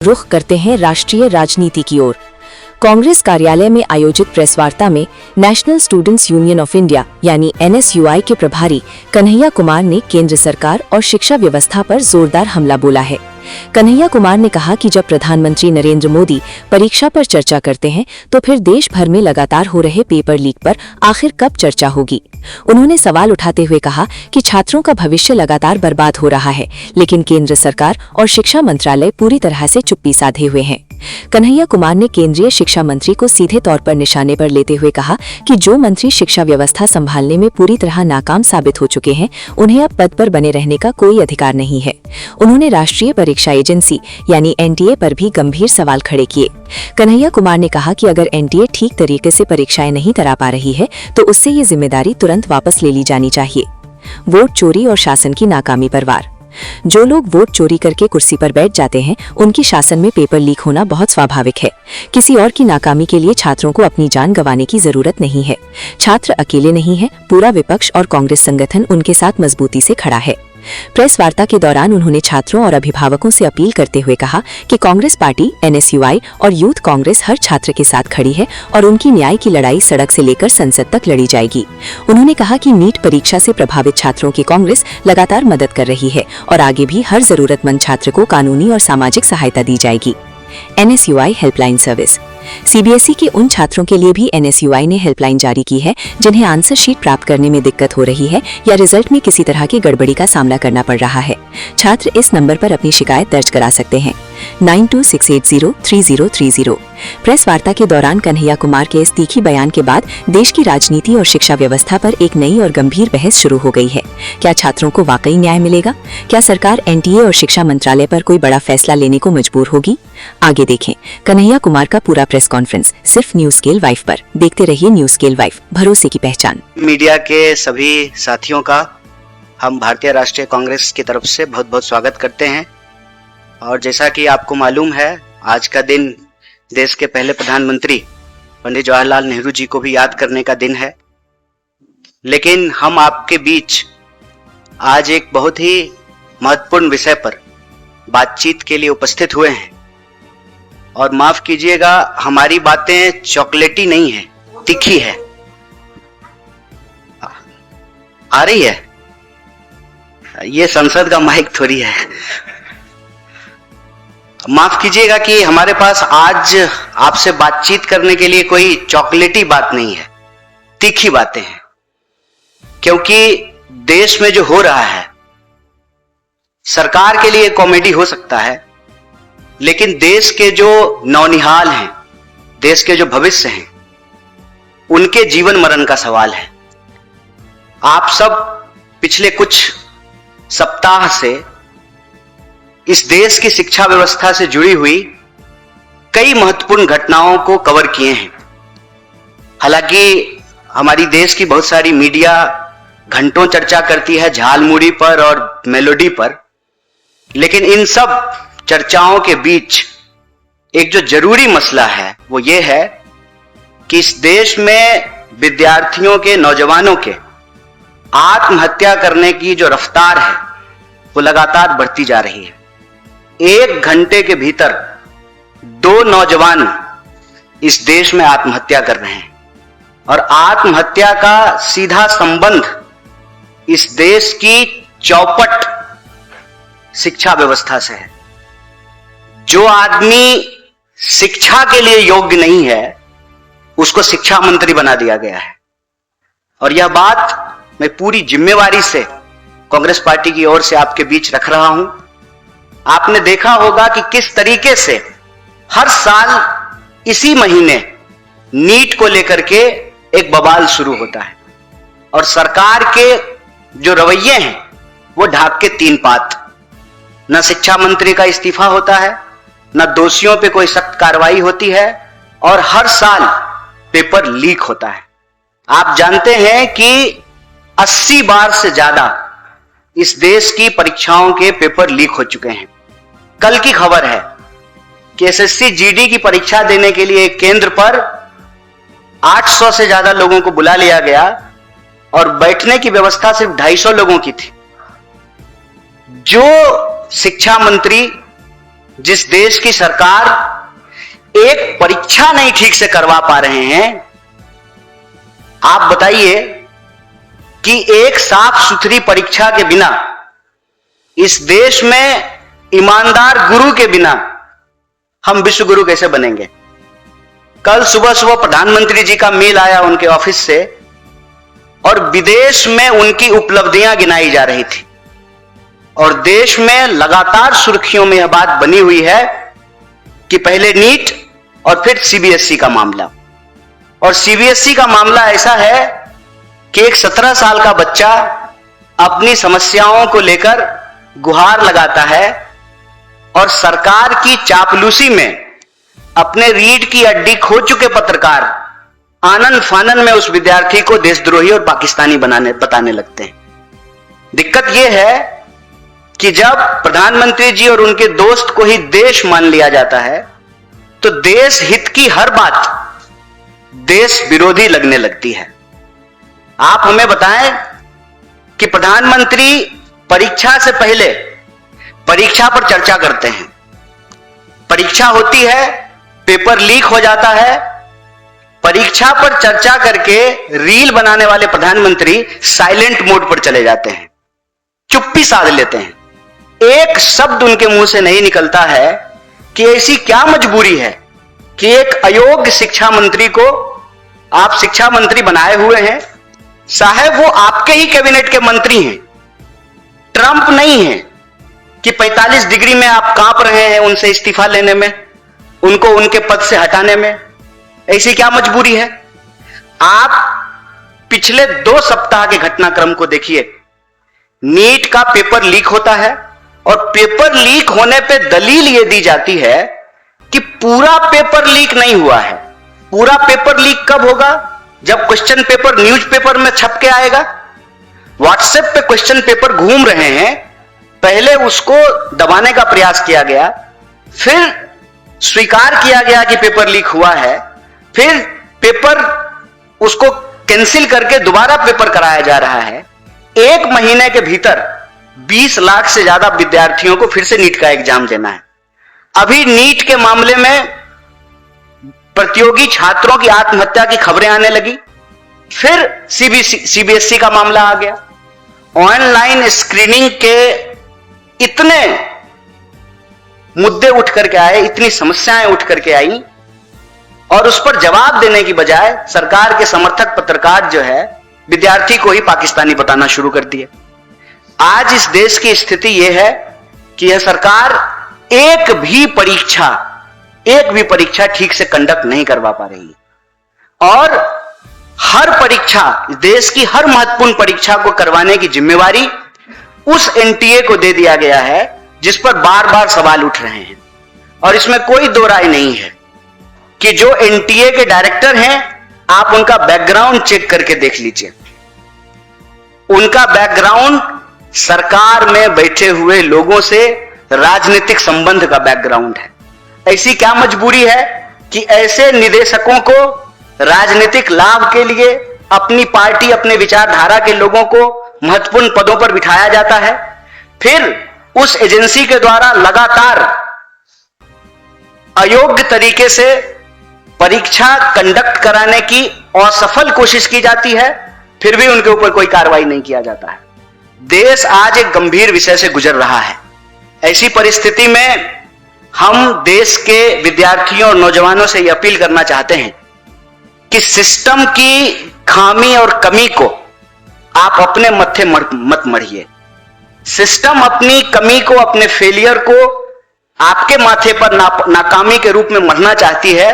रुख करते हैं राष्ट्रीय राजनीति की ओर। कांग्रेस कार्यालय में आयोजित प्रेस वार्ता में national students union of India यानी NSUI के प्रभारी कन्हैया कुमार ने केंद्र सरकार और शिक्षा व्यवस्था पर जोरदार हमला बोला है। कन्हैया कुमार ने कहा कि जब प्रधानमंत्री नरेंद्र मोदी परीक्षा पर चर्चा करते हैं तो फिर देश भर में लगातार हो रहे पेपर लीक पर आखिर कब चर्चा होगी। उन्होंने सवाल उठाते हुए कहा कि छात्रों का भविष्य लगातार बर्बाद हो रहा है, लेकिन केंद्र सरकार और शिक्षा मंत्रालय पूरी तरह से चुप्पी साधे हुए हैं। कन्हैया कुमार ने केंद्रीय शिक्षा मंत्री को सीधे तौर पर निशाने पर लेते हुए कहा कि जो मंत्री शिक्षा व्यवस्था संभालने में पूरी तरह नाकाम साबित हो चुके हैं, उन्हें अब पद पर बने रहने का कोई अधिकार नहीं है। उन्होंने राष्ट्रीय परीक्षा एजेंसी यानी NTA पर भी गंभीर सवाल खड़े किए। कन्हैया कुमार ने कहा कि अगर NTA ठीक तरीके से परीक्षाएं नहीं करा पा रही है तो उससे ये जिम्मेदारी तुरंत वापस ले ली जानी चाहिए। वोट चोरी और शासन की नाकामी पर वार। जो लोग वोट चोरी करके कुर्सी पर बैठ जाते हैं, उनकी शासन में पेपर लीक होना बहुत स्वाभाविक है। किसी और की नाकामी के लिए छात्रों को अपनी जान गंवाने की जरूरत नहीं है। छात्र अकेले नहीं है, पूरा विपक्ष और कांग्रेस संगठन उनके साथ मजबूती से खड़ा है। प्रेस वार्ता के दौरान उन्होंने छात्रों और अभिभावकों से अपील करते हुए कहा कि कांग्रेस पार्टी, NSUI और यूथ कांग्रेस हर छात्र के साथ खड़ी है और उनकी न्याय की लड़ाई सड़क से लेकर संसद तक लड़ी जाएगी। उन्होंने कहा कि नीट परीक्षा से प्रभावित छात्रों की कांग्रेस लगातार मदद कर रही है और आगे भी हर जरूरतमंद छात्र को कानूनी और सामाजिक सहायता दी जाएगी। NSUI helpline service. CBSE के उन छात्रों के लिए भी NSUI ने हेल्पलाइन जारी की है जिन्हें आंसर शीट प्राप्त करने में दिक्कत हो रही है या रिजल्ट में किसी तरह की गड़बड़ी का सामना करना पड़ रहा है। छात्र इस नंबर पर अपनी शिकायत दर्ज करा सकते हैं 9268033030। प्रेस वार्ता के दौरान कन्हैया कुमार के इस तीखी बयान के बाद देश की राजनीति और शिक्षा व्यवस्था पर एक नई और गंभीर बहस शुरू हो गई है। क्या छात्रों को वाकई न्याय मिलेगा? क्या सरकार NTA और शिक्षा मंत्रालय पर कोई बड़ा फैसला लेने को मजबूर होगी? आगे देखें कन्हैया कुमार का पूरा प्रेस कॉन्फ्रेंस सिर्फ न्यूज स्केल वाइफ पर। देखते रहिए न्यूज स्केल वाइफ, भरोसे की पहचान। मीडिया के सभी साथियों का हम भारतीय राष्ट्रीय कांग्रेस की तरफ से बहुत बहुत स्वागत करते हैं। और जैसा कि आपको मालूम है, आज का दिन देश के पहले प्रधानमंत्री पंडित जवाहरलाल नेहरू जी को भी याद करने का दिन है। लेकिन हम आपके बीच आज एक बहुत ही महत्वपूर्ण विषय पर बातचीत के लिए उपस्थित हुए हैं। और माफ कीजिएगा, हमारी बातें चॉकलेटी नहीं है, तीखी है। आ रही है? ये संसद का माइक थोड़ी है। माफ कीजिएगा कि हमारे पास आज आपसे बातचीत करने के लिए कोई चॉकलेटी बात नहीं है, तीखी बातें हैं। क्योंकि देश में जो हो रहा है, सरकार के लिए कॉमेडी हो सकता है, लेकिन देश के जो नौनिहाल हैं, देश के जो भविष्य हैं, उनके जीवन मरण का सवाल है। आप सब पिछले कुछ सप्ताह से इस देश की शिक्षा व्यवस्था से जुड़ी हुई कई महत्वपूर्ण घटनाओं को कवर किए हैं। हालांकि हमारी देश की बहुत सारी मीडिया घंटों चर्चा करती है झालमुड़ी पर और मेलोडी पर, लेकिन इन सब चर्चाओं के बीच एक जो जरूरी मसला है वो ये है कि इस देश में विद्यार्थियों के, नौजवानों के आत्महत्या करने की जो रफ्तार है वो लगातार बढ़ती जा रही है। 1 घंटे के भीतर 2 नौजवान इस देश में आत्महत्या कर रहे हैं और आत्महत्या का सीधा संबंध इस देश की चौपट शिक्षा व्यवस्था से है। जो आदमी शिक्षा के लिए योग्य नहीं है, उसको शिक्षा मंत्री बना दिया गया है। और यह बात मैं पूरी जिम्मेवारी से कांग्रेस पार्टी की ओर से आपके बीच रख रहा हूं। आपने देखा होगा कि किस तरीके से हर साल इसी महीने नीट को लेकर के एक बवाल शुरू होता है और सरकार के जो रवैये हैं वो ढाक के 3 पात। न शिक्षा मंत्री का इस्तीफा होता है, न दोषियों पे कोई सख्त कार्रवाई होती है और हर साल पेपर लीक होता है। आप जानते हैं कि 80 बार से ज्यादा इस देश की परीक्षाओं के पेपर लीक हो चुके हैं। कल की खबर है कि SSC GD की परीक्षा देने के लिए केंद्र पर 800 से ज्यादा लोगों को बुला लिया गया और बैठने की व्यवस्था सिर्फ 250 लोगों की थी। जो शिक्षा मंत्री जिस देश की सरकार एक परीक्षा नहीं ठीक से करवा पा रहे हैं, आप बताइए कि एक साफ सुथरी परीक्षा के बिना, इस देश में ईमानदार गुरु के बिना हम विश्व गुरु कैसे बनेंगे? कल सुबह सुबह प्रधानमंत्री जी का मेल आया उनके ऑफिस से और विदेश में उनकी उपलब्धियां गिनाई जा रही थी और देश में लगातार सुर्खियों में यह बात बनी हुई है कि पहले नीट और फिर सीबीएसई का मामला। और सीबीएसई का मामला ऐसा है कि एक 17 साल का बच्चा अपनी समस्याओं को लेकर गुहार लगाता है और सरकार की चापलूसी में अपने रीढ़ की हड्डी खो चुके पत्रकार आनंद फानन में उस विद्यार्थी को देशद्रोही और पाकिस्तानी बताने लगते हैं। दिक्कत यह है कि जब प्रधानमंत्री जी और उनके दोस्त को ही देश मान लिया जाता है तो देश हित की हर बात देश विरोधी लगने लगती है। आप हमें बताएं कि प्रधानमंत्री परीक्षा से पहले परीक्षा पर चर्चा करते हैं, परीक्षा होती है, पेपर लीक हो जाता है, परीक्षा पर चर्चा करके रील बनाने वाले प्रधानमंत्री साइलेंट मोड पर चले जाते हैं, चुप्पी साध लेते हैं। एक शब्द उनके मुंह से नहीं निकलता है कि ऐसी क्या मजबूरी है कि एक अयोग्य शिक्षा मंत्री को आप शिक्षा मंत्री बनाए हुए हैं। साहब वो आपके ही कैबिनेट के मंत्री हैं, ट्रंप नहीं है कि 45 डिग्री में आप कांप रहे हैं उनसे इस्तीफा लेने में, उनको उनके पद से हटाने में। ऐसी क्या मजबूरी है? आप पिछले 2 सप्ताह के घटनाक्रम को देखिए। नीट का पेपर लीक होता है और पेपर लीक होने पे दलील यह दी जाती है कि पूरा पेपर लीक नहीं हुआ है। पूरा पेपर लीक कब होगा? जब क्वेश्चन पेपर न्यूज़पेपर में छप के आएगा। व्हाट्सएप पे क्वेश्चन पेपर घूम रहे हैं, पहले उसको दबाने का प्रयास किया गया, फिर स्वीकार किया गया कि पेपर लीक हुआ है, फिर पेपर उसको कैंसिल करके दोबारा पेपर कराया जा रहा है। 1 महीने के भीतर 20 लाख से ज्यादा विद्यार्थियों को फिर से नीट का एग्जाम देना है। अभी नीट के मामले में प्रतियोगी छात्रों की आत्महत्या की खबरें आने लगी, फिर सीबीएसई का मामला आ गया। ऑनलाइन स्क्रीनिंग के इतने मुद्दे उठ करके आए, इतनी समस्याएं उठ करके आई और उस पर जवाब देने की बजाय सरकार के समर्थक पत्रकार जो है विद्यार्थी को ही पाकिस्तानी बताना शुरू कर दिए। आज इस देश की स्थिति यह है कि यह सरकार एक भी परीक्षा ठीक से कंडक्ट नहीं करवा पा रही और हर परीक्षा, देश की हर महत्वपूर्ण परीक्षा को करवाने की जिम्मेवारी उस एनटीए को दे दिया गया है जिस पर बार बार सवाल उठ रहे हैं। और इसमें कोई दो राय नहीं है कि जो एनटीए के डायरेक्टर हैं, आप उनका बैकग्राउंड चेक करके देख लीजिए। उनका बैकग्राउंड सरकार में बैठे हुए लोगों से राजनीतिक संबंध का बैकग्राउंड है। ऐसी क्या मजबूरी है कि ऐसे निदेशकों को राजनीतिक लाभ के लिए अपनी पार्टी, अपने विचारधारा के लोगों को महत्वपूर्ण पदों पर बिठाया जाता है, फिर उस एजेंसी के द्वारा लगातार अयोग्य तरीके से परीक्षा कंडक्ट कराने की असफल कोशिश की जाती है, फिर भी उनके ऊपर कोई कार्रवाई नहीं किया जाता है। देश आज एक गंभीर विषय से गुजर रहा है। ऐसी परिस्थिति में हम देश के विद्यार्थियों और नौजवानों से यह अपील करना चाहते हैं कि सिस्टम की खामी और कमी को आप अपने मत्थे मत मढ़िए। सिस्टम अपनी कमी को, अपने फेलियर को आपके माथे पर नाकामी के रूप में मढ़ना चाहती है,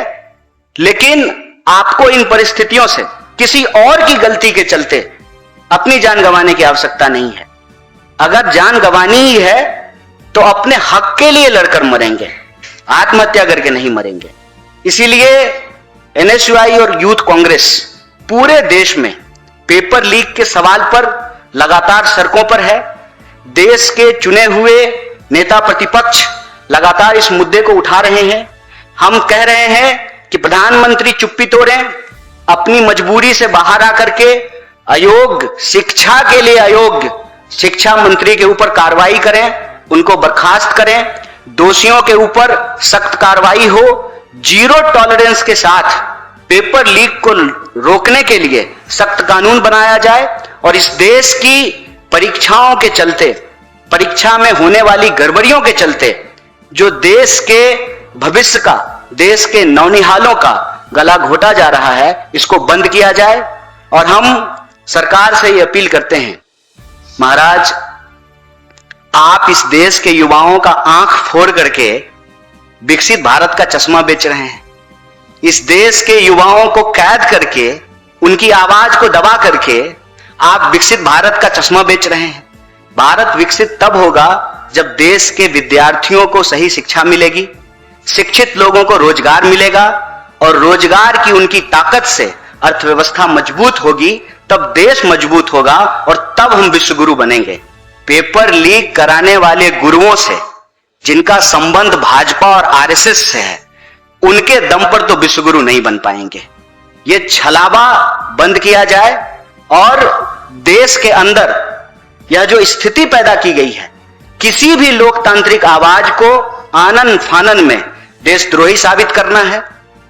लेकिन आपको इन परिस्थितियों से किसी और की गलती के चलते अपनी जान गंवाने की आवश्यकता नहीं है। अगर जान गंवानी ही है तो अपने हक के लिए लड़कर मरेंगे, आत्महत्या करके नहीं मरेंगे। इसीलिए एनएसयूआई और यूथ कांग्रेस पूरे देश में पेपर लीक के सवाल पर लगातार सड़कों पर है। देश के चुने हुए नेता प्रतिपक्ष लगातार इस मुद्दे को उठा रहे हैं। हम कह रहे हैं कि प्रधानमंत्री चुप्पी तोड़ें, अपनी मजबूरी से बाहर आकर के अयोग्य, शिक्षा के लिए अयोग्य शिक्षा मंत्री के ऊपर कार्रवाई करें, उनको बर्खास्त करें दोषियों के ऊपर सख्त कार्रवाई हो, जीरो टॉलरेंस के साथ पेपर लीक को रोकने के लिए सख्त कानून बनाया जाए और इस देश की परीक्षाओं के चलते, परीक्षा में होने वाली गड़बड़ियों के चलते जो देश के भविष्य का, देश के नौनिहालों का गला घोटा जा रहा है, इसको बंद किया जाए। और हम सरकार से ये अपील करते हैं, महाराज आप इस देश के युवाओं का आंख फोड़ करके विकसित भारत का चश्मा बेच रहे हैं। इस देश के युवाओं को कैद करके, उनकी आवाज को दबा करके आप विकसित भारत का चश्मा बेच रहे हैं। भारत विकसित तब होगा जब देश के विद्यार्थियों को सही शिक्षा मिलेगी, शिक्षित लोगों को रोजगार मिलेगा और रोजगार की उनकी ताकत से अर्थव्यवस्था मजबूत होगी, तब देश मजबूत होगा और तब हम विश्वगुरु बनेंगे। पेपर लीक कराने वाले गुरुओं से, जिनका संबंध भाजपा और आरएसएस से है, उनके दम पर तो विश्वगुरु नहीं बन पाएंगे। ये छलावा बंद किया जाए और देश के अंदर यह जो स्थिति पैदा की गई है, किसी भी लोकतांत्रिक आवाज को आनन फानन में देशद्रोही साबित करना है,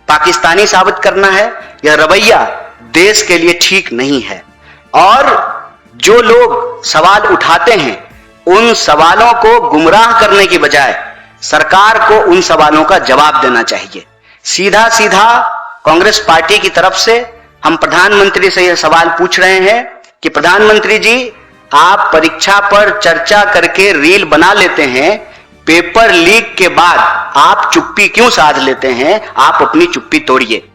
पाकिस्तानी साबित करना है, यह रवैया देश के लिए ठीक नहीं है। और जो लोग सवाल उठाते हैं, उन सवालों को गुमराह करने की बजाय सरकार को उन सवालों का जवाब देना चाहिए। सीधा सीधा कांग्रेस पार्टी की तरफ से हम प्रधानमंत्री से यह सवाल पूछ रहे हैं कि प्रधानमंत्री जी, आप परीक्षा पर चर्चा करके रील बना लेते हैं, पेपर लीक के बाद आप चुप्पी क्यों साध लेते हैं? आप अपनी चुप्पी तोड़िए।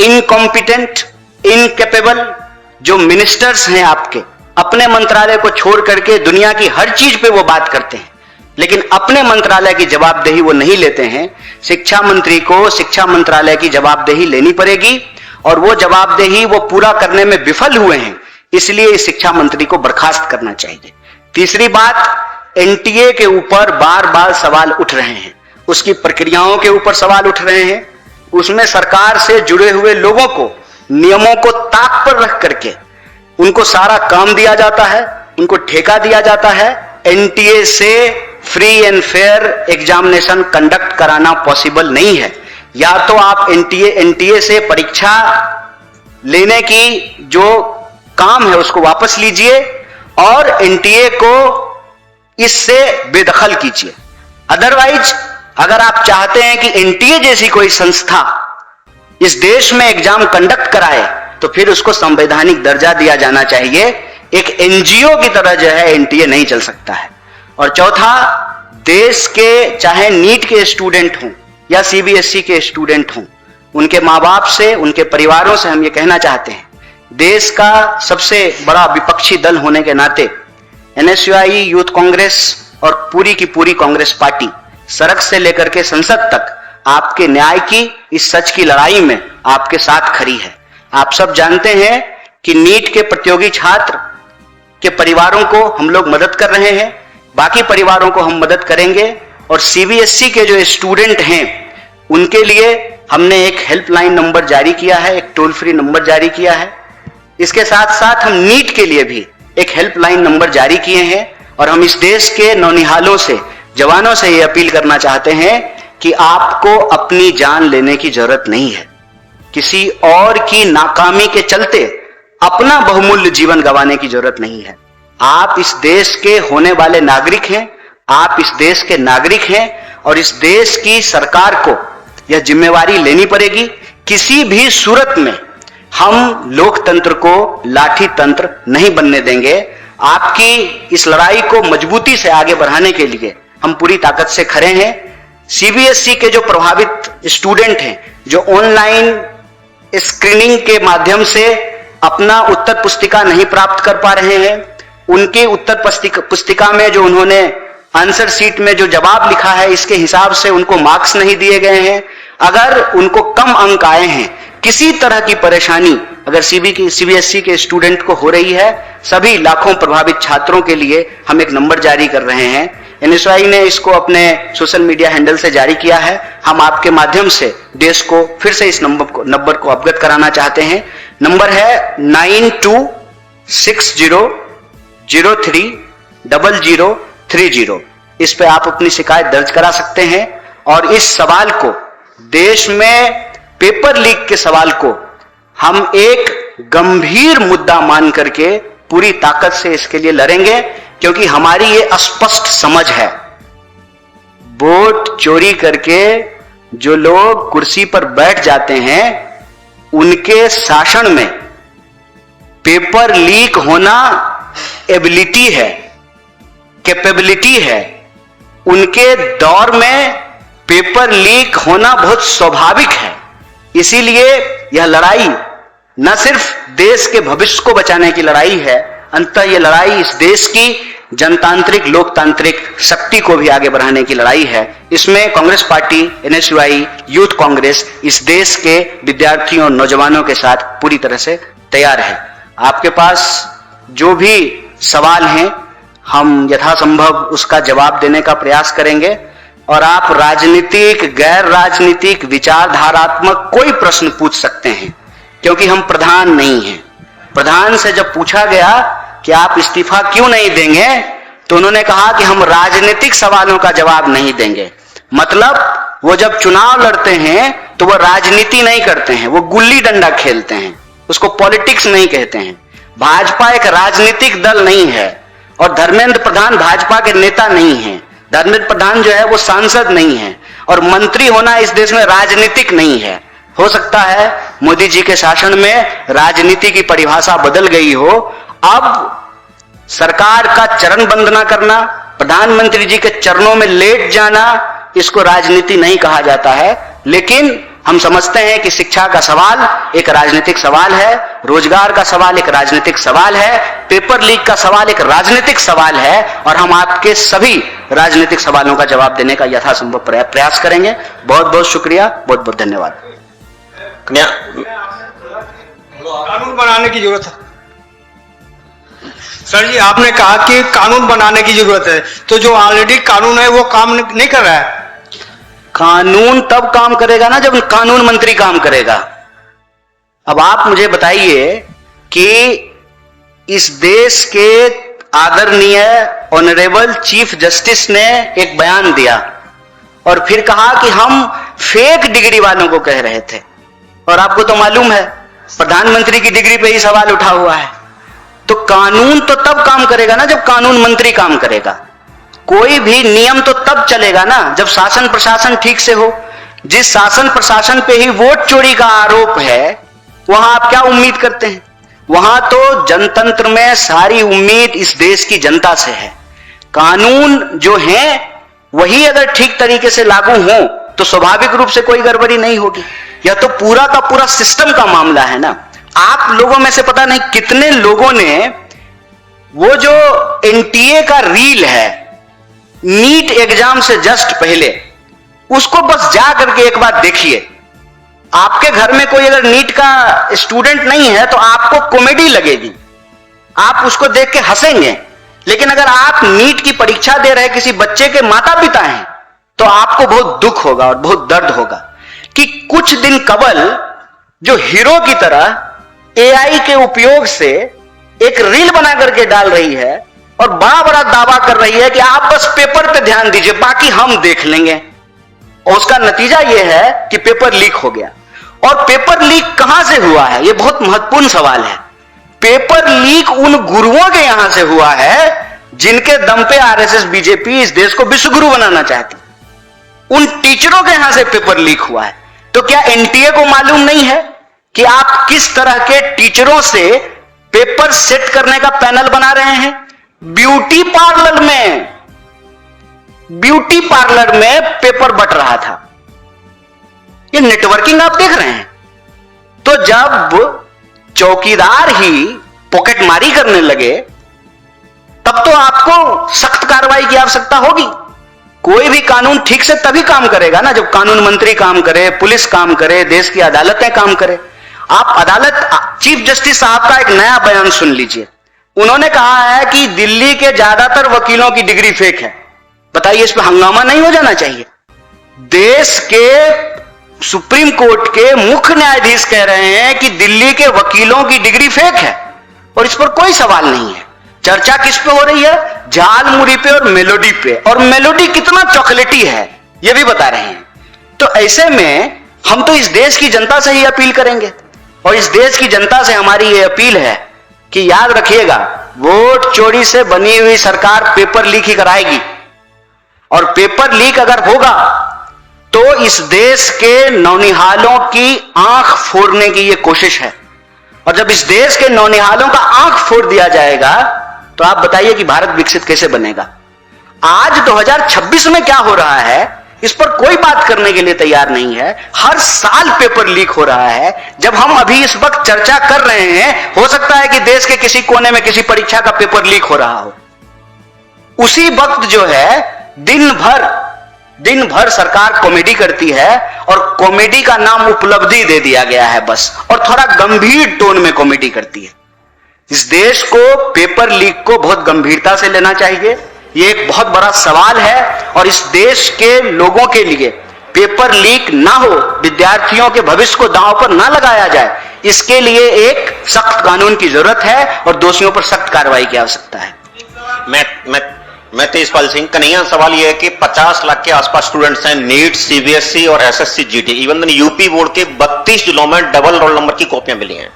इनकॉम्पिटेंट, इनकेपेबल जो मिनिस्टर्स हैं आपके, अपने मंत्रालय को छोड़ करके दुनिया की हर चीज पे वो बात करते हैं, लेकिन अपने मंत्रालय की जवाबदेही वो नहीं लेते हैं। शिक्षा मंत्री को शिक्षा मंत्रालय की जवाबदेही लेनी पड़ेगी और वो जवाबदेही वो पूरा करने में विफल हुए हैं, इसलिए इस शिक्षा मंत्री को बर्खास्त करना चाहिए। तीसरी बात, एनटीए के ऊपर बार बार सवाल उठ रहे हैं, उसकी प्रक्रियाओं के ऊपर सवाल उठ रहे हैं, उसमें सरकार से जुड़े हुए लोगों को नियमों को ताक पर रख करके उनको सारा काम दिया जाता है, उनको ठेका दिया जाता है। एनटीए से free and fair examination conduct कराना पॉसिबल नहीं है। या तो आप एनटीए से परीक्षा लेने की जो काम है उसको वापस लीजिए और एनटीए को इससे बेदखल कीजिए। अदरवाइज अगर आप चाहते हैं कि एनटीए जैसी कोई संस्था इस देश में एग्जाम कंडक्ट कराए, तो फिर उसको संवैधानिक दर्जा दिया जाना चाहिए। एक एनजीओ की तरह जो है एनटीए नहीं चल सकता है। और चौथा, देश के चाहे नीट के स्टूडेंट हों या सीबीएसई के स्टूडेंट हों, उनके माँ बाप से, उनके परिवारों से हम ये कहना चाहते हैं, देश का सबसे बड़ा विपक्षी दल होने के नाते एनएसयूआई, यूथ कांग्रेस और पूरी की पूरी कांग्रेस पार्टी सड़क से लेकर के संसद तक आपके न्याय की, इस सच की लड़ाई में आपके साथ खड़ी है। आप सब जानते हैं कि नीट के प्रतियोगी छात्र के परिवारों को हम लोग मदद कर रहे हैं, बाकी परिवारों को हम मदद करेंगे। और सीबीएसई के जो स्टूडेंट हैं उनके लिए हमने एक हेल्पलाइन नंबर जारी किया है, एक टोल फ्री नंबर जारी किया है। इसके साथ साथ हम नीट के लिए भी एक हेल्पलाइन नंबर जारी किए हैं और हम इस देश के नौनिहालों से, जवानों से ये अपील करना चाहते हैं कि आपको अपनी जान लेने की जरूरत नहीं है। किसी और की नाकामी के चलते अपना बहुमूल्य जीवन गंवाने की जरूरत नहीं है। आप इस देश के होने वाले नागरिक हैं, आप इस देश के नागरिक हैं और इस देश की सरकार को यह जिम्मेवारी लेनी पड़ेगी। किसी भी सूरत में हम लोकतंत्र को लाठी तंत्र नहीं बनने देंगे। आपकी इस लड़ाई को मजबूती से आगे बढ़ाने के लिए हम पूरी ताकत से खड़े हैं। सीबीएसई के जो प्रभावित स्टूडेंट हैं, जो ऑनलाइन स्क्रीनिंग के माध्यम से अपना उत्तर पुस्तिका नहीं प्राप्त कर पा रहे हैं, उनके उत्तर पुस्तिका में जो उन्होंने आंसर शीट में जो जवाब लिखा है, इसके हिसाब से उनको मार्क्स नहीं दिए गए हैं। अगर उनको कम अंक आए हैं, किसी तरह की परेशानी अगर सीबीएसई के स्टूडेंट को हो रही है, सभी लाखों प्रभावित छात्रों के लिए हम एक नंबर जारी कर रहे हैं। एनएसयूआई ने इसको अपने सोशल मीडिया हैंडल से जारी किया है। हम आपके माध्यम से देश को फिर से इस नंबर को अवगत कराना चाहते हैं। नंबर है 9260030030। इस पे आप अपनी शिकायत दर्ज करा सकते हैं और इस सवाल को, देश में पेपर लीक के सवाल को हम एक गंभीर मुद्दा मान करके पूरी ताकत से इसके लिए लड़ेंगे, क्योंकि हमारी ये स्पष्ट समझ है, वोट चोरी करके जो लोग कुर्सी पर बैठ जाते हैं उनके शासन में पेपर लीक होना एबिलिटी है, कैपेबिलिटी है। उनके दौर में पेपर लीक होना बहुत स्वाभाविक है। इसीलिए यह लड़ाई न सिर्फ देश के भविष्य को बचाने की लड़ाई है, अंततः यह लड़ाई इस देश की जनतांत्रिक लोकतांत्रिक शक्ति को भी आगे बढ़ाने की लड़ाई है। इसमें Congress party, NSUI, youth Congress इस देश के विद्यार्थियों और नौजवानों के साथ पूरी तरह से तैयार है। आपके पास जो भी सवाल हैं हम यथासंभव उसका जवाब देने का प्रयास करेंगे, और आप राजनीतिक, गैर राजनीतिक, विचारधारात्मक कोई प्रश्न पूछ सकते हैं, क्योंकि हम प्रधान नहीं हैं। प्रधान से जब पूछा गया कि आप इस्तीफा क्यों नहीं देंगे, तो उन्होंने कहा कि हम राजनीतिक सवालों का जवाब नहीं देंगे। मतलब वो जब चुनाव लड़ते हैं तो वो राजनीति नहीं करते हैं, वो गुल्ली डंडा खेलते हैं, उसको पॉलिटिक्स नहीं कहते हैं। भाजपा एक राजनीतिक दल नहीं है और धर्मेंद्र प्रधान भाजपा के नेता नहीं है। धर्मेंद्र प्रधान जो है वो सांसद नहीं है, और मंत्री होना इस देश में राजनीतिक नहीं है। हो सकता है मोदी जी के शासन में राजनीति की परिभाषा बदल गई हो। अब सरकार का चरण वंदना करना, प्रधानमंत्री जी के चरणों में लेट जाना, इसको राजनीति नहीं कहा जाता है। लेकिन हम समझते हैं कि शिक्षा का सवाल एक राजनीतिक सवाल है, रोजगार का सवाल एक राजनीतिक सवाल है, पेपर लीक का सवाल एक राजनीतिक सवाल है, और हम आपके सभी राजनीतिक सवालों का जवाब देने का यथासंभव प्रयास करेंगे। बहुत बहुत शुक्रिया, बहुत बहुत धन्यवाद। कानून बनाने की जरूरत है। सर जी, आपने कहा कि कानून बनाने की जरूरत है, तो जो ऑलरेडी कानून है वो काम नहीं कर रहा है। कानून तब काम करेगा ना जब कानून मंत्री काम करेगा। अब आप मुझे बताइए कि इस देश के आदरणीय ऑनरेबल चीफ जस्टिस ने एक बयान दिया और फिर कहा कि हम फेक डिग्री वालों को कह रहे थे, और आपको तो मालूम है प्रधानमंत्री की डिग्री पे ही सवाल उठा हुआ है। तो कानून तो तब काम करेगा ना जब कानून मंत्री काम करेगा। कोई भी नियम तो तब चलेगा ना जब शासन प्रशासन ठीक से हो। जिस शासन प्रशासन पे ही वोट चोरी का आरोप है, वहां आप क्या उम्मीद करते हैं? वहां तो जनतंत्र में सारी उम्मीद इस देश की जनता से है। कानून जो है वही अगर ठीक तरीके से लागू हो तो स्वाभाविक रूप से कोई गड़बड़ी नहीं होगी। यह तो पूरा का पूरा सिस्टम का मामला है ना। आप लोगों में से पता नहीं कितने लोगों ने वो जो एनटीए का रील है, नीट एग्जाम से जस्ट पहले, उसको बस जा करके एक बार देखिए। आपके घर में कोई अगर नीट का स्टूडेंट नहीं है तो आपको कॉमेडी लगेगी, आप उसको देख के हंसेंगे। लेकिन अगर आप नीट की परीक्षा दे रहे किसी बच्चे के माता पिता हैं तो आपको बहुत दुख होगा और बहुत दर्द होगा कि कुछ दिन कबल जो हीरो की तरह एआई के उपयोग से एक रील बना करके डाल रही है और बड़ा बड़ा दावा कर रही है कि आप बस पेपर पे ध्यान दीजिए, बाकी हम देख लेंगे। और उसका नतीजा यह है कि पेपर लीक हो गया। और पेपर लीक कहां से हुआ है, यह बहुत महत्वपूर्ण सवाल है। पेपर लीक उन गुरुओं के यहां से हुआ है जिनके दम पे आरएसएस बीजेपी इस देश को विश्व गुरु बनाना चाहती। उन टीचरों के यहां से पेपर लीक हुआ है। तो क्या एनटीए को मालूम नहीं है कि आप किस तरह के टीचरों से पेपर सेट करने का पैनल बना रहे हैं? ब्यूटी पार्लर में पेपर बट रहा था। ये नेटवर्किंग आप देख रहे हैं। तो जब चौकीदार ही पॉकेटमारी करने लगे तब तो आपको सख्त कार्रवाई की आवश्यकता होगी। कोई भी कानून ठीक से तभी काम करेगा ना जब कानून मंत्री काम करे, पुलिस काम करे, देश की अदालतें काम करे। आप अदालत, चीफ जस्टिस साहब का एक नया बयान सुन लीजिए। उन्होंने कहा है कि दिल्ली के ज्यादातर वकीलों की डिग्री फेक है। बताइए, इस पर हंगामा नहीं हो जाना चाहिए? देश के सुप्रीम कोर्ट के मुख्य न्यायाधीश कह रहे हैं कि दिल्ली के वकीलों की डिग्री फेक है और इस पर कोई सवाल नहीं है। चर्चा किस पे हो रही है? झालमुड़ी पे और मेलोडी पे, और मेलोडी कितना चॉकलेटी है ये भी बता रहे हैं। तो ऐसे में हम तो इस देश की जनता से ही अपील करेंगे, और इस देश की जनता से हमारी ये अपील है कि याद रखिएगा, वोट चोरी से बनी हुई सरकार पेपर लीक ही कराएगी, और पेपर लीक अगर होगा तो इस देश के नौनिहालों की आंख फोड़ने की ये कोशिश है। और जब इस देश के नौनिहालों का आंख फोड़ दिया जाएगा तो आप बताइए कि भारत विकसित कैसे बनेगा। आज 2026 में क्या हो रहा है इस पर कोई बात करने के लिए तैयार नहीं है। हर साल पेपर लीक हो रहा है। जब हम अभी इस वक्त चर्चा कर रहे हैं, हो सकता है कि देश के किसी कोने में किसी परीक्षा का पेपर लीक हो रहा हो। उसी वक्त जो है दिन भर सरकार कॉमेडी करती है, और कॉमेडी का नाम उपलब्धि दे दिया गया है बस, और थोड़ा गंभीर टोन में कॉमेडी करती है। इस देश को पेपर लीक को बहुत गंभीरता से लेना चाहिए। ये एक बहुत बड़ा सवाल है, और इस देश के लोगों के लिए पेपर लीक ना हो, विद्यार्थियों के भविष्य को दांव पर ना लगाया जाए, इसके लिए एक सख्त कानून की जरूरत है और दोषियों पर सख्त कार्रवाई की आवश्यकता है। मैं तेजपाल सिंह। कन्हैया, सवाल यह है कि 50 लाख के आसपास स्टूडेंट्स हैं, नीट, सीबीएसई और SSC GD, even UP board के 32 जिलों में डबल रोल नंबर की कॉपियां मिली हैं।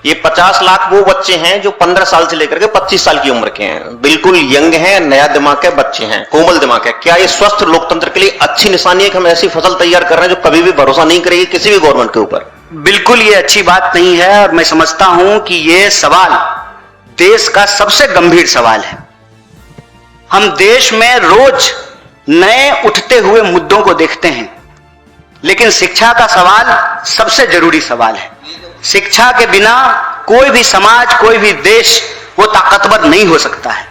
ये 50 लाख वो बच्चे हैं जो 15 साल से लेकर के 25 साल की उम्र के हैं, बिल्कुल यंग हैं, नया दिमाग के बच्चे हैं, कोमल दिमाग है। क्या ये स्वस्थ लोकतंत्र के लिए अच्छी निशानी है कि हम ऐसी फसल तैयार कर रहे हैं जो कभी भी भरोसा नहीं करेगी किसी भी गवर्नमेंट के ऊपर? बिल्कुल ये अच्छी बात नहीं है, और मैं समझता हूं कि ये सवाल देश का सबसे गंभीर सवाल है। हम देश में रोज नए उठते हुए मुद्दों को देखते हैं, लेकिन शिक्षा का सवाल सबसे जरूरी सवाल है। शिक्षा के बिना कोई भी समाज, कोई भी देश वो ताकतवर नहीं हो सकता है।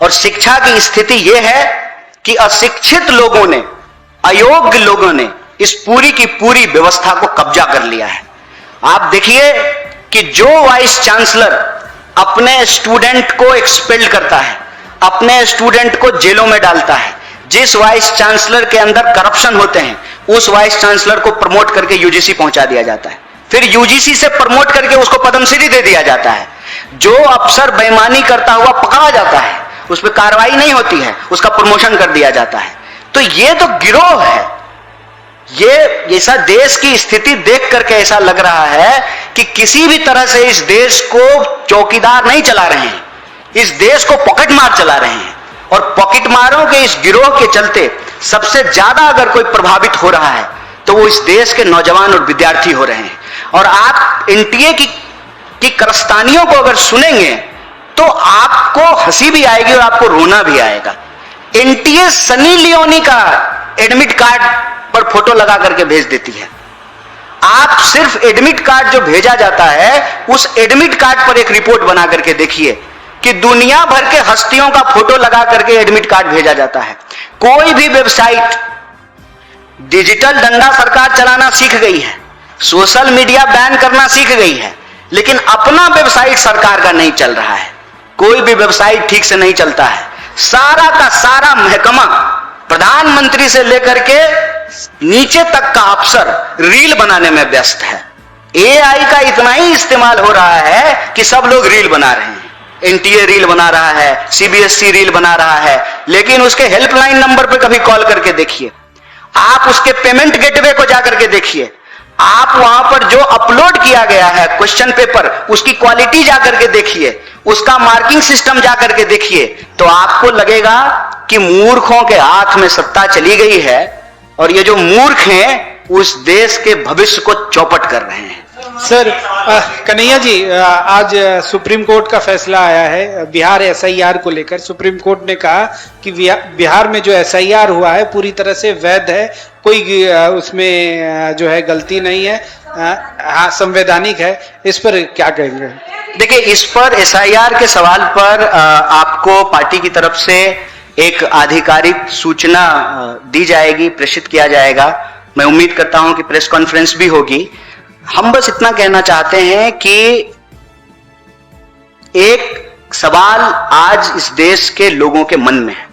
और शिक्षा की स्थिति यह है कि अशिक्षित लोगों ने, अयोग्य लोगों ने इस पूरी की पूरी व्यवस्था को कब्जा कर लिया है। आप देखिए कि जो वाइस चांसलर अपने स्टूडेंट को एक्सपेल करता है, अपने स्टूडेंट को जेलों में डालता है, जिस वाइस चांसलर के अंदर करप्शन होते हैं, उस वाइस चांसलर को प्रमोट करके यूजीसी पहुंचा दिया जाता है, फिर यूजीसी से प्रमोट करके उसको पद्मश्री दे दिया जाता है। जो अफसर बेईमानी करता हुआ पकड़ा जाता है, उस पर कार्रवाई नहीं होती है, उसका प्रमोशन कर दिया जाता है। तो ये तो गिरोह है। ये ऐसा देश की स्थिति देख करके ऐसा लग रहा है कि किसी भी तरह से इस देश को चौकीदार नहीं चला रहे हैं, इस देश को पॉकेट मार चला रहे हैं। और पॉकेट मारों के इस गिरोह के चलते सबसे ज्यादा अगर कोई प्रभावित हो रहा है तो वो इस देश के नौजवान और विद्यार्थी हो रहे हैं। और आप एनटीए की कारस्तानियों को अगर सुनेंगे तो आपको हंसी भी आएगी और आपको रोना भी आएगा। एनटीए सनी लियोनी का एडमिट कार्ड पर फोटो लगा करके भेज देती है। आप सिर्फ एडमिट कार्ड जो भेजा जाता है, उस एडमिट कार्ड पर एक रिपोर्ट बना करके देखिए कि दुनिया भर के हस्तियों का फोटो लगा करके एडमिट कार्ड भेजा जाता है। कोई भी वेबसाइट, डिजिटल डंडा सरकार चलाना सीख गई है, सोशल मीडिया बैन करना सीख गई है, लेकिन अपना वेबसाइट सरकार का नहीं चल रहा है। कोई भी वेबसाइट ठीक से नहीं चलता है। सारा का सारा महकमा, प्रधानमंत्री से लेकर के नीचे तक का अफसर रील बनाने में व्यस्त है। एआई का इतना ही इस्तेमाल हो रहा है कि सब लोग रील बना रहे हैं। एनटीए रील बना रहा है, सीबीएसई रील बना रहा है, लेकिन उसके हेल्पलाइन नंबर पे कभी कॉल करके देखिए, आप उसके पेमेंट गेटवे को जाकर के देखिए, आप वहां पर जो अपलोड किया गया है क्वेश्चन पेपर, उसकी क्वालिटी जाकर के देखिए, उसका मार्किंग सिस्टम जाकर के देखिए, तो आपको लगेगा कि मूर्खों के हाथ में सत्ता चली गई है, और ये जो मूर्ख हैं उस देश के भविष्य को चौपट कर रहे हैं। सर, कन्हैया जी, आज सुप्रीम कोर्ट का फैसला आया है बिहार एसआईआर को लेकर। सुप्रीम कोर्ट ने कहा कि बिहार में जो एसआईआर हुआ है पूरी तरह से वैध है, कोई उसमें जो है गलती नहीं है, संवैधानिक है। इस पर क्या कहेंगे? देखिए, इस पर एसआईआर के सवाल पर आपको पार्टी की तरफ से एक आधिकारिक सूचना दी जाएगी, प्रेषित किया जाएगा। मैं उम्मीद करता हूं कि प्रेस कॉन्फ्रेंस भी होगी। हम बस इतना कहना चाहते हैं कि एक सवाल आज इस देश के लोगों के मन में है,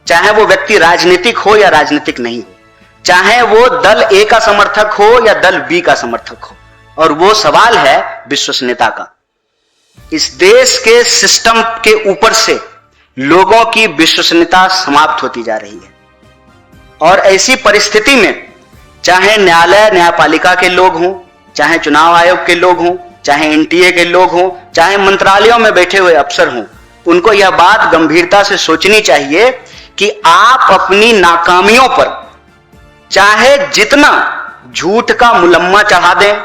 चाहे वो व्यक्ति राजनीतिक हो या राजनीतिक नहीं हो, चाहे वो दल ए का समर्थक हो या दल बी का समर्थक हो, और वो सवाल है विश्वसनीयता का। इस देश के सिस्टम के ऊपर से लोगों की विश्वसनीयता समाप्त होती जा रही है। और ऐसी परिस्थिति में चाहे न्यायालय न्यायपालिका के लोग हों, चाहे चुनाव आयोग के लोग हों, चाहे एनटीए के लोग हों, चाहे मंत्रालयों में बैठे हुए अफसर हों, उनको यह बात गंभीरता से सोचनी चाहिए कि आप अपनी नाकामियों पर चाहे जितना झूठ का मुलम्मा चढ़ा दें,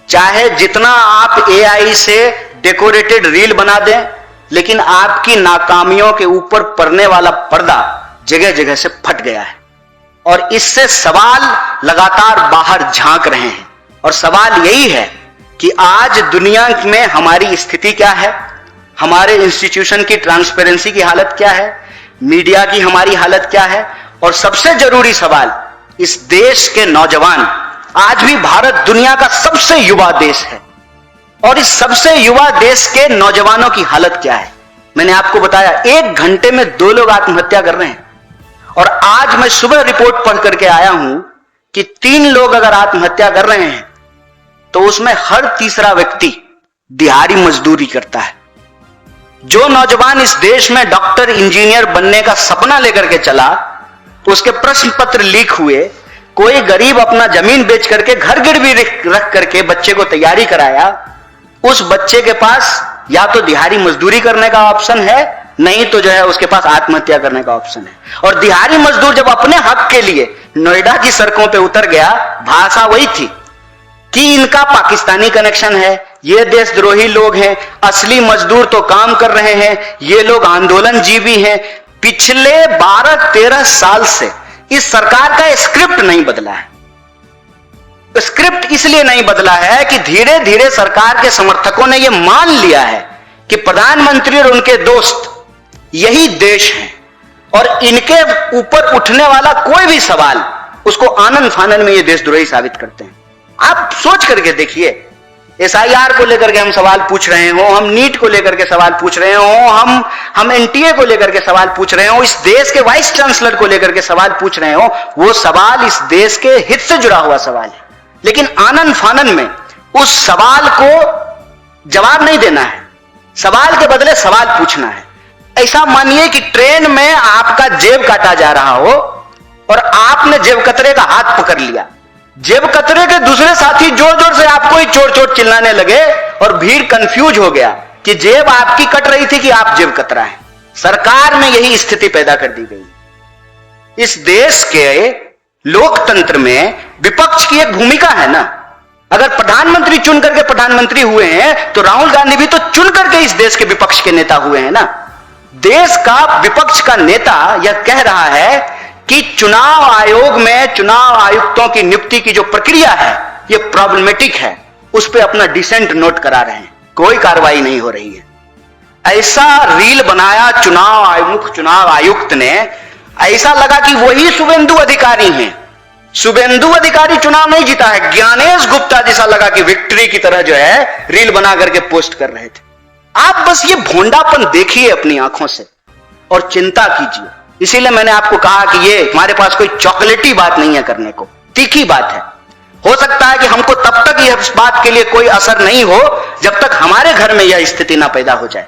चाहे जितना आप एआई से डेकोरेटेड रील बना दें, लेकिन आपकी नाकामियों के ऊपर पड़ने वाला पर्दा जगह जगह से फट गया है। और इससे सवाल लगातार बाहर झांक रहे हैं। और सवाल यही है कि आज दुनिया में हमारी स्थिति क्या है, हमारे इंस्टीट्यूशन की ट्रांसपेरेंसी की हालत क्या है, मीडिया की हमारी हालत क्या है, और सबसे जरूरी सवाल, इस देश के नौजवान, आज भी भारत दुनिया का सबसे युवा देश है, और इस सबसे युवा देश के नौजवानों की हालत क्या है। मैंने आपको बताया 1 घंटे में 2 लोग आत्महत्या कर रहे हैं। और आज मैं सुबह रिपोर्ट पढ़ करके आया हूं कि 3 लोग अगर आत्महत्या कर रहे हैं तो उसमें हर तीसरा व्यक्ति दिहाड़ी मजदूरी करता है। जो नौजवान इस देश में डॉक्टर इंजीनियर बनने का सपना लेकर के चला, उसके प्रश्न पत्र लीक हुए, कोई गरीब अपना जमीन बेच करके घर गिरवी रख करके बच्चे को तैयारी कराया, उस बच्चे के पास या तो दिहाड़ी मजदूरी करने का ऑप्शन है, नहीं तो जो है उसके पास आत्महत्या करने का ऑप्शन है। और दिहाड़ी मजदूर जब अपने हक के लिए नोएडा की सड़कों पे उतर गया, भाषा वही थी कि इनका पाकिस्तानी कनेक्शन है, ये देशद्रोही लोग हैं, असली मजदूर तो काम कर रहे हैं, ये लोग आंदोलनजीवी हैं। पिछले 12-13 साल से इस सरकार का स्क्रिप्ट नहीं बदला है। स्क्रिप्ट इसलिए नहीं बदला है कि धीरे धीरे सरकार के समर्थकों ने यह मान लिया है कि प्रधानमंत्री और उनके दोस्त यही देश हैं, और इनके ऊपर उठने वाला कोई भी सवाल उसको आनन फानन में ये देशद्रोही साबित करते हैं। आप सोच करके देखिए, एसआईआर को लेकर के हम सवाल पूछ रहे हो, हम नीट को लेकर के सवाल पूछ रहे हो, हम एनटीए को लेकर के सवाल पूछ रहे हो, इस देश के वाइस चांसलर को लेकर के सवाल पूछ रहे हो, वो सवाल इस देश के हित से जुड़ा हुआ सवाल है। लेकिन आनन फानन में उस सवाल को जवाब नहीं देना है, सवाल के बदले सवाल पूछना है। ऐसा मानिए कि ट्रेन में आपका जेब काटा जा रहा हो और आपने जेब कतरे का हाथ पकड़ लिया, जेब कतरे के दूसरे साथी जोर जोर से आपको ही चोर चोर चिल्लाने लगे और भीड़ कंफ्यूज हो गया कि जेब आपकी कट रही थी कि आप जेब कतरा है। सरकार में यही स्थिति पैदा कर दी गई। इस देश के लोकतंत्र में विपक्ष की एक भूमिका है ना। अगर प्रधानमंत्री चुन करके प्रधानमंत्री हुए हैं तो राहुल गांधी भी तो चुन करके इस देश के विपक्ष के नेता हुए हैं ना। देश का विपक्ष का नेता यह कह रहा है कि चुनाव आयोग में चुनाव आयुक्तों की नियुक्ति की जो प्रक्रिया है यह प्रॉब्लमेटिक है, उस पर अपना डिसेंट नोट करा रहे हैं, कोई कार्रवाई नहीं हो रही है। ऐसा रील बनाया चुनाव आयुक्त ने, ऐसा लगा कि वही शुभेंदु अधिकारी हैं। शुभेंदु अधिकारी चुनाव नहीं जीता है, ज्ञानेश गुप्ता जैसा लगा कि विक्ट्री की तरह जो है रील बना करके पोस्ट कर रहे थे। आप बस ये भोंडापन देखिए अपनी आंखों से और चिंता कीजिए। इसीलिए मैंने आपको कहा कि ये हमारे पास कोई चॉकलेटी बात नहीं है करने को, तीखी बात है। हो सकता है कि हमको तब तक यह इस बात के लिए कोई असर नहीं हो जब तक हमारे घर में यह स्थिति ना पैदा हो जाए,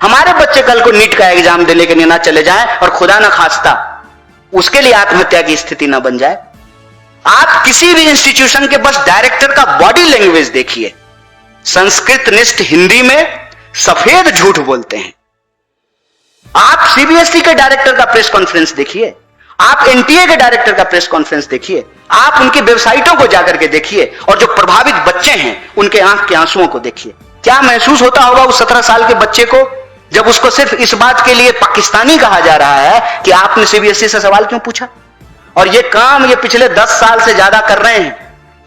हमारे बच्चे कल को नीट का एग्जाम देने के लिए ना चले जाएं और खुदा ना खास्ता उसके लिए आत्महत्या की स्थिति ना बन जाए। आप किसी भी इंस्टीट्यूशन के बस डायरेक्टर का बॉडी लैंग्वेज देखिए, संस्कृत निष्ठ हिंदी में सफेद झूठ बोलते हैं। आप सीबीएसई के डायरेक्टर का प्रेस कॉन्फ्रेंस देखिए, आप एनटीए के डायरेक्टर का प्रेस कॉन्फ्रेंस देखिए, आप उनकी वेबसाइटों को जाकर के देखिए और जो प्रभावित बच्चे हैं उनके आंख के आंसुओं को देखिए। क्या महसूस होता होगा उस 17 साल के बच्चे को जब उसको सिर्फ इस बात के लिए पाकिस्तानी कहा जा रहा है कि आपने सीबीएसई से सवाल क्यों पूछा। और ये काम ये पिछले 10 साल से ज्यादा कर रहे हैं,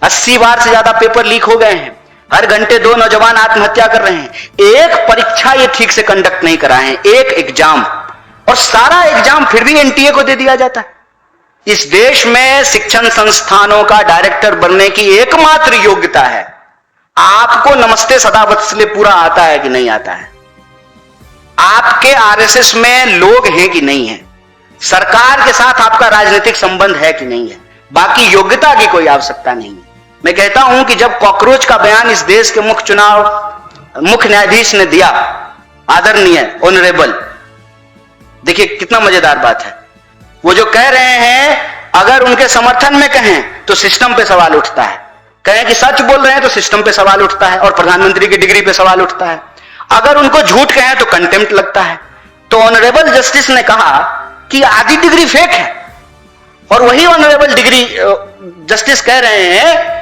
80 बार से ज्यादा पेपर लीक हो गए हैं, हर घंटे 2 नौजवान आत्महत्या कर रहे हैं, एक परीक्षा ये ठीक से कंडक्ट नहीं करा है, एक एग्जाम, और सारा एग्जाम फिर भी एनटीए को दे दिया जाता है। इस देश में शिक्षण संस्थानों का डायरेक्टर बनने की एकमात्र योग्यता है आपको नमस्ते सदावत्सले पूरा आता है कि नहीं आता है, आपके आरएसएस में लोग हैं कि नहीं है, सरकार के साथ आपका राजनीतिक संबंध है कि नहीं है, बाकी योग्यता की कोई आवश्यकता नहीं है। मैं कहता हूं कि जब कॉकरोच का बयान इस देश के मुख्य न्यायाधीश ने दिया, आदरणीय ऑनरेबल, देखिए कितना मजेदार बात है। वो जो कह रहे हैं, अगर उनके समर्थन में कहें तो सिस्टम पे सवाल उठता है, कहें कि सच बोल रहे हैं तो सिस्टम पे सवाल उठता है और प्रधानमंत्री की डिग्री पे सवाल उठता है। अगर उनको झूठ कहें तो कंटेम्प्ट लगता है। तो ऑनरेबल जस्टिस ने कहा कि आधी डिग्री फेक है, और वही ऑनरेबल डिग्री जस्टिस कह रहे हैं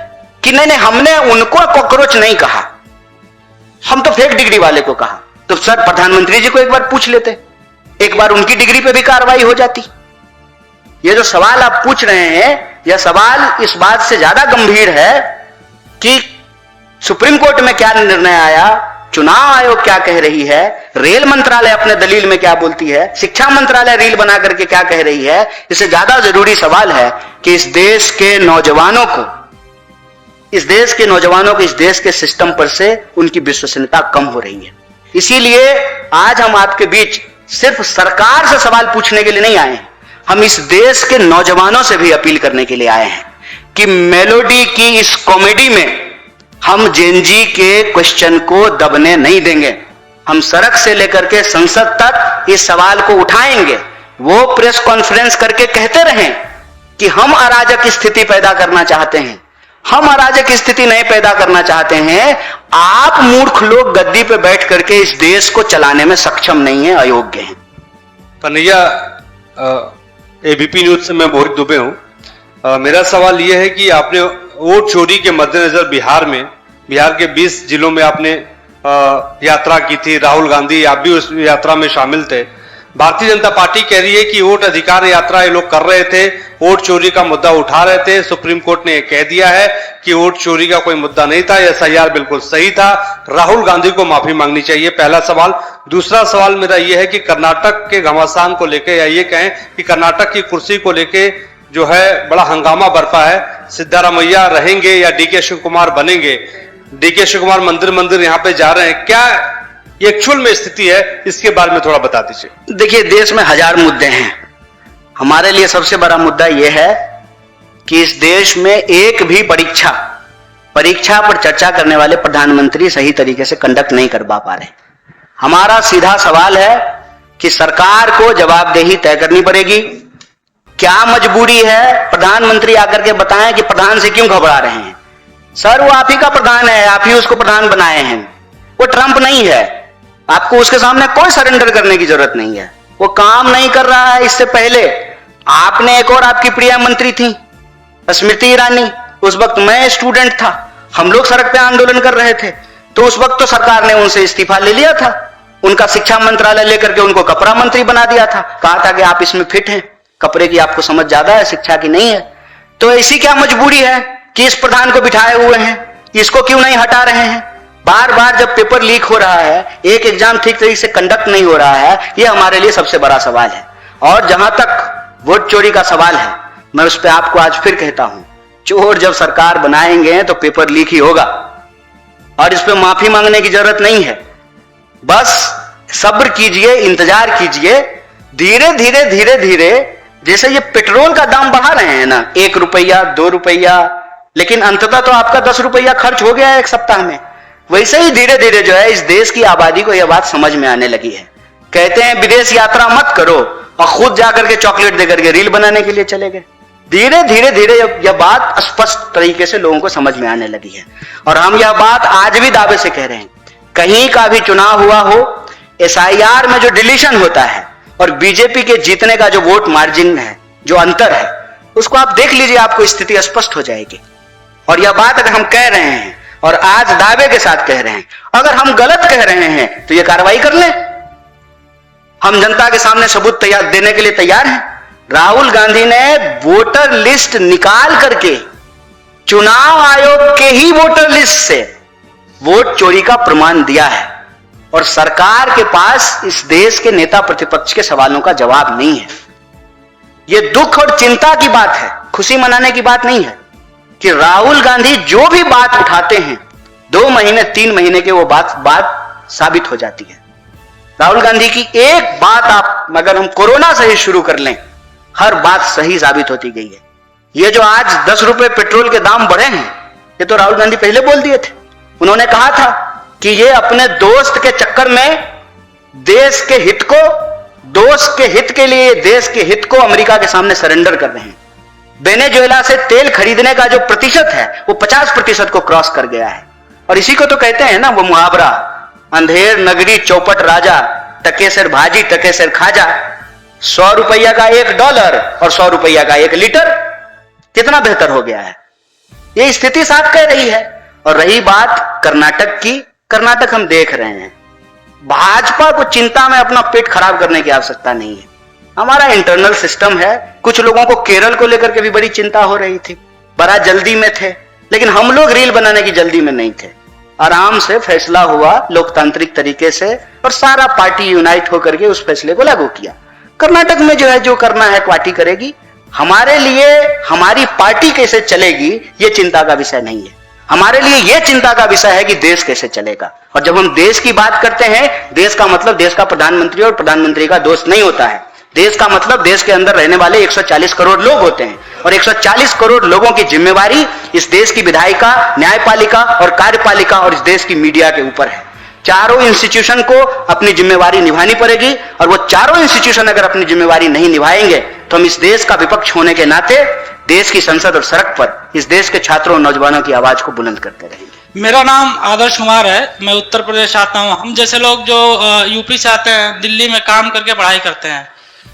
कि नहीं नहीं, हमने उनको कॉकरोच नहीं कहा, हम तो फेक डिग्री वाले को कहा। तो सर प्रधानमंत्री जी को एक बार पूछ लेते, एक बार उनकी डिग्री पे भी कार्रवाई हो जाती। ये जो सवाल आप पूछ रहे हैं, यह सवाल इस बात से ज्यादा गंभीर है कि सुप्रीम कोर्ट में क्या निर्णय आया, चुनाव आयोग क्या कह रही है, रेल मंत्रालय अपने दलील में क्या बोलती है, शिक्षा मंत्रालय रील बना करके क्या कह रही है। इससे ज्यादा जरूरी सवाल है कि इस देश के नौजवानों को इस देश के सिस्टम पर से उनकी विश्वसनीयता कम हो रही है। इसीलिए आज हम आपके बीच सिर्फ सरकार से सवाल पूछने के लिए नहीं आए हैं, हम इस देश के नौजवानों से भी अपील करने के लिए आए हैं कि मेलोडी की इस कॉमेडी में हम जेनजी के क्वेश्चन को दबने नहीं देंगे। हम सड़क से लेकर के संसद तक इस सवाल को उठाएंगे। वो प्रेस कॉन्फ्रेंस करके कहते रहें कि हम अराजक स्थिति पैदा करना चाहते हैं, हम अराजक स्थिति नहीं पैदा करना चाहते हैं। आप मूर्ख लोग गद्दी पे बैठ करके इस देश को चलाने में सक्षम नहीं है, अयोग्य हैं। कन्हैया, एबीपी न्यूज से मैं बोरिक दुबे हूं। मेरा सवाल यह है कि आपने वोट चोरी के मद्देनजर बिहार के 20 जिलों में आपने यात्रा की थी। राहुल गांधी, आप भी उस यात्रा में शामिल थे। भारतीय जनता पार्टी कह रही है कि वोट अधिकार यात्रा ये लोग कर रहे थे, वोट चोरी का मुद्दा उठा रहे थे। सुप्रीम कोर्ट ने यह कह दिया है कि वोट चोरी का कोई मुद्दा नहीं था, एसआईआर बिल्कुल सही था, राहुल गांधी को माफी मांगनी चाहिए। पहला सवाल। दूसरा सवाल मेरा यह है कि कर्नाटक के घमासान को लेकर, या ये कहें कि कर्नाटक की कुर्सी को लेकर जो है बड़ा हंगामा बरपा है। सिद्धारमैया रहेंगे या डीके शिव कुमार बनेंगे? डीके शिव कुमार मंदिर यहां पे जा रहे हैं, क्या एक्चुअल में स्थिति है, इसके बारे में थोड़ा बता दीजिए। देखिए, देश में हजार मुद्दे हैं। हमारे लिए सबसे बड़ा मुद्दा यह है कि इस देश में एक भी परीक्षा पर चर्चा करने वाले प्रधानमंत्री सही तरीके से कंडक्ट नहीं कर पा रहे। हमारा सीधा सवाल है कि सरकार को जवाबदेही तय करनी पड़ेगी। क्या मजबूरी है, प्रधानमंत्री आकर के बताएं कि प्रधान से क्यों घबरा रहे हैं। सर, वो आप ही का प्रधान है, आप ही उसको प्रधान बनाए हैं, वो ट्रंप नहीं है। आपको उसके सामने कोई सरेंडर करने की जरूरत नहीं है। वो काम नहीं कर रहा है। इससे पहले आपने एक और आपकी प्रिय मंत्री थी स्मृति ईरानी, उस वक्त मैं स्टूडेंट था, हम लोग सड़क पे आंदोलन कर रहे थे, तो उस वक्त तो सरकार ने उनसे इस्तीफा ले लिया था, उनका शिक्षा मंत्रालय लेकर के उनको कपड़ा मंत्री बना दिया था, कहा था कि आप इसमें फिट हैं, कपड़े की आपको समझ ज्यादा है, शिक्षा की नहीं है। तो ऐसी क्या मजबूरी है कि इस प्रधान को बिठाए हुए हैं, इसको क्यों नहीं हटा रहे हैं? बार बार जब पेपर लीक हो रहा है, एक एग्जाम ठीक तरीके से कंडक्ट नहीं हो रहा है, यह हमारे लिए सबसे बड़ा सवाल है। और जहां तक वोट चोरी का सवाल है, मैं उस पर आपको आज फिर कहता हूं, चोर जब सरकार बनाएंगे तो पेपर लीक ही होगा, और इस पर माफी मांगने की जरूरत नहीं है। बस सब्र कीजिए, इंतजार कीजिए, धीरे धीरे जैसे ये पेट्रोल का दाम बढ़ा रहे हैं ना, 1 रुपया 2 रुपया, लेकिन अंततः तो आपका 10 रुपया खर्च हो गया है एक सप्ताह में। वैसे ही धीरे धीरे जो है इस देश की आबादी को यह बात समझ में आने लगी है। कहते हैं विदेश यात्रा मत करो, और खुद जाकर के चॉकलेट देकर के रील बनाने के लिए चले गए। धीरे धीरे यह बात स्पष्ट तरीके से लोगों को समझ में आने लगी है। और हम यह बात आज भी दावे से कह रहे हैं, कहीं का भी चुनाव हुआ हो, एसआईआर में जो डिलीशन होता है और बीजेपी के जीतने का जो वोट मार्जिन है, जो अंतर है, उसको आप देख लीजिए, आपको स्थिति स्पष्ट हो जाएगी। और यह बात अगर हम कह रहे हैं और आज दावे के साथ कह रहे हैं, अगर हम गलत कह रहे हैं तो यह कार्रवाई कर लें। हम जनता के सामने सबूत तैयार देने के लिए तैयार हैं। राहुल गांधी ने वोटर लिस्ट निकाल करके चुनाव आयोग के ही वोटर लिस्ट से वोट चोरी का प्रमाण दिया है, और सरकार के पास इस देश के नेता प्रतिपक्ष के सवालों का जवाब नहीं है। यह दुख और चिंता की बात है, खुशी मनाने की बात नहीं है कि राहुल गांधी जो भी बात उठाते हैं 2 महीने 3 महीने के वो बात साबित हो जाती है। राहुल गांधी की एक बात आप अगर हम कोरोना से ही शुरू कर लें, हर बात सही साबित होती गई है। ये जो आज 10 रुपए पेट्रोल के दाम बढ़े हैं, ये तो राहुल गांधी पहले बोल दिए थे। उन्होंने कहा था कि ये अपने दोस्त के चक्कर में देश के हित को दोस्त के हित के लिए देश के हित को अमेरिका के सामने सरेंडर कर रहे हैं। वेनेजुएला से तेल खरीदने का जो प्रतिशत है वो 50% को क्रॉस कर गया है। और इसी को तो कहते हैं ना वो मुहावरा, अंधेर नगरी चौपट राजा, टके सिर भाजी टके सिर खाजा। 100 रुपया का $1 और 100 रुपया का 1 लीटर, कितना बेहतर हो गया है। ये स्थिति साफ कह रही है। और रही बात कर्नाटक की, कर्नाटक हम देख रहे हैं। भाजपा को चिंता में अपना पेट खराब करने की आवश्यकता नहीं है। हमारा इंटरनल सिस्टम है। कुछ लोगों को केरल को लेकर के भी बड़ी चिंता हो रही थी, बड़ा जल्दी में थे, लेकिन हम लोग रील बनाने की जल्दी में नहीं थे। आराम से फैसला हुआ लोकतांत्रिक तरीके से और सारा पार्टी यूनाइट होकर के उस फैसले को लागू किया। कर्नाटक में जो है जो करना है पार्टी करेगी। हमारे लिए हमारी पार्टी कैसे चलेगी ये चिंता का विषय नहीं है। हमारे लिए यह चिंता का विषय है कि देश कैसे चलेगा। और जब हम देश की बात करते हैं, देश का मतलब देश का प्रधानमंत्री और प्रधानमंत्री का दोस्त नहीं होता है। देश का मतलब देश के अंदर रहने वाले 140 करोड़ लोग होते हैं और 140 करोड़ लोगों की जिम्मेवारी इस देश की विधायिका, न्यायपालिका और कार्यपालिका और इस देश की मीडिया के ऊपर है। चारों इंस्टीट्यूशन को अपनी जिम्मेवारी निभानी पड़ेगी और वो चारों इंस्टीट्यूशन अगर अपनी जिम्मेवारी नहीं निभाएंगे तो हम इस देश का विपक्ष होने के नाते देश की संसद और सड़क पर इस देश के छात्रों और नौजवानों की आवाज को बुलंद करते रहेंगे। मेरा नाम आदर्श कुमार है, मैं उत्तर प्रदेश आता हूँ। हम जैसे लोग जो यूपी से आते हैं, दिल्ली में काम करके पढ़ाई करते हैं,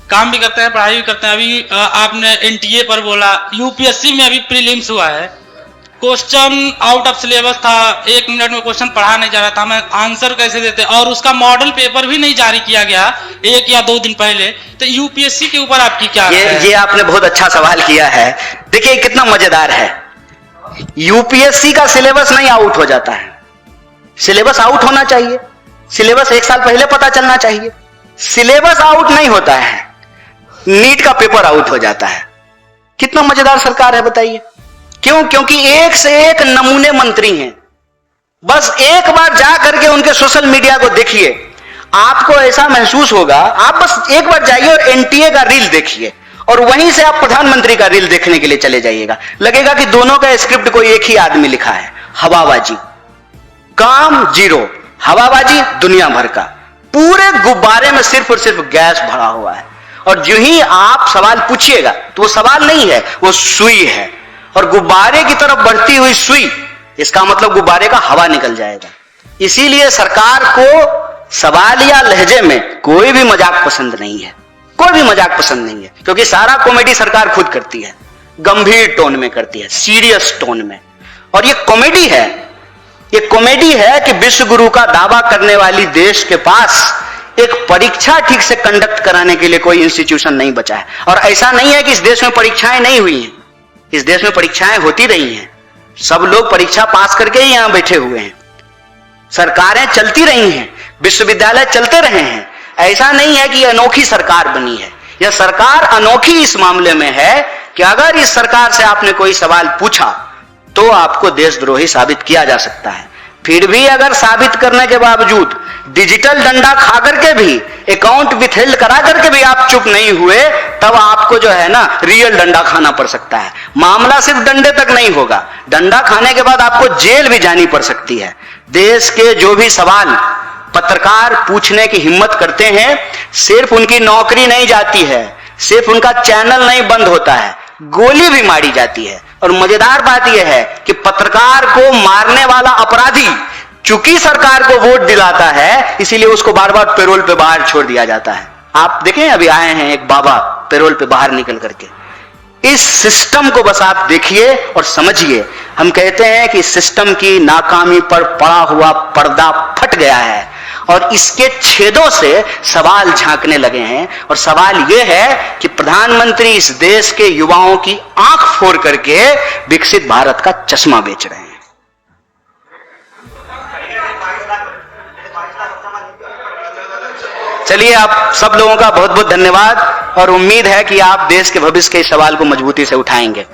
काम भी करते हैं, पढ़ाई भी करते हैं। अभी आपने एनटीए पर बोला, यूपीएससी में अभी प्रीलिम्स हुआ है, क्वेश्चन आउट ऑफ सिलेबस था, 1 मिनट में क्वेश्चन पढ़ा नहीं जा रहा था, मैं आंसर कैसे देते, और उसका मॉडल पेपर भी नहीं जारी किया गया 1 या 2 दिन पहले। तो यूपीएससी के ऊपर आपकी क्या राय है? ये आपने बहुत अच्छा सवाल किया है। देखिए कितना मजेदार है, यूपीएससी का सिलेबस नहीं आउट हो जाता है। सिलेबस आउट होना चाहिए, सिलेबस 1 साल पहले पता चलना चाहिए। सिलेबस आउट नहीं होता है, नीट का पेपर आउट हो जाता है। कितना मजेदार सरकार है बताइए। क्यों? क्योंकि एक से एक नमूने मंत्री हैं। बस एक बार जा करके उनके सोशल मीडिया को देखिए, आपको ऐसा महसूस होगा। आप बस एक बार जाइए और एनटीए का रील देखिए और वहीं से आप प्रधानमंत्री का रील देखने के लिए चले जाइएगा, लगेगा कि दोनों का स्क्रिप्ट कोई एक ही आदमी लिखा है। हवाबाजी, काम जीरो, हवाबाजी दुनिया भर का, पूरे गुब्बारे में सिर्फ और सिर्फ गैस भरा हुआ है। और जो ही आप सवाल पूछिएगा तो वो सवाल नहीं है, वो सुई है। और गुब्बारे की तरफ बढ़ती हुई सुई, इसका मतलब गुब्बारे का हवा निकल जाएगा। इसीलिए सरकार को सवालिया लहजे में कोई भी मजाक पसंद नहीं है, कोई भी मजाक पसंद नहीं है, क्योंकि सारा कॉमेडी सरकार खुद करती है, गंभीर टोन में करती है, सीरियस टोन में। और ये कॉमेडी है, ये कॉमेडी है कि विश्व गुरु का दावा करने वाली देश के पास एक परीक्षा ठीक से कंडक्ट कराने के लिए कोई इंस्टीट्यूशन नहीं बचा है। और ऐसा नहीं है कि इस देश में परीक्षाएं नहीं हुई हैं, इस देश में परीक्षाएं होती रही हैं। सब लोग परीक्षा पास करके ही यहां बैठे हुए हैं, सरकारें चलती रही हैं, विश्वविद्यालय चलते रहे हैं। ऐसा नहीं है कि अनोखी सरकार बनी है। यह सरकार अनोखी इस मामले में है कि अगर इस सरकार से आपने कोई सवाल पूछा तो आपको देशद्रोही साबित किया जा सकता है। फिर भी अगर साबित करने के बावजूद डिजिटल डंडा खा करके भी, अकाउंट विथहेल्ड करा करके भी आप चुप नहीं हुए, तब आपको जो है ना रियल डंडा खाना पड़ सकता है। मामला सिर्फ डंडे तक नहीं होगा, डंडा खाने के बाद आपको जेल भी जानी पड़ सकती है। देश के जो भी सवाल पत्रकार पूछने की हिम्मत करते हैं, सिर्फ उनकी नौकरी नहीं जाती है, सिर्फ उनका चैनल नहीं बंद होता है, गोली भी मारी जाती है। और मजेदार बात यह है कि पत्रकार को मारने वाला अपराधी चूंकि सरकार को वोट दिलाता है, इसीलिए उसको बार बार पैरोल पे बाहर छोड़ दिया जाता है। आप देखें, अभी आए हैं एक बाबा पैरोल पे बाहर निकल करके। इस सिस्टम को बस आप देखिए और समझिए। हम कहते हैं कि सिस्टम की नाकामी पर पड़ा हुआ पर्दा फट गया है और इसके छेदों से सवाल झांकने लगे हैं। और सवाल यह है कि प्रधानमंत्री इस देश के युवाओं की आंख फोड़ करके विकसित भारत का चश्मा बेच रहे हैं। चलिए, आप सब लोगों का बहुत बहुत धन्यवाद और उम्मीद है कि आप देश के भविष्य के इस सवाल को मजबूती से उठाएंगे।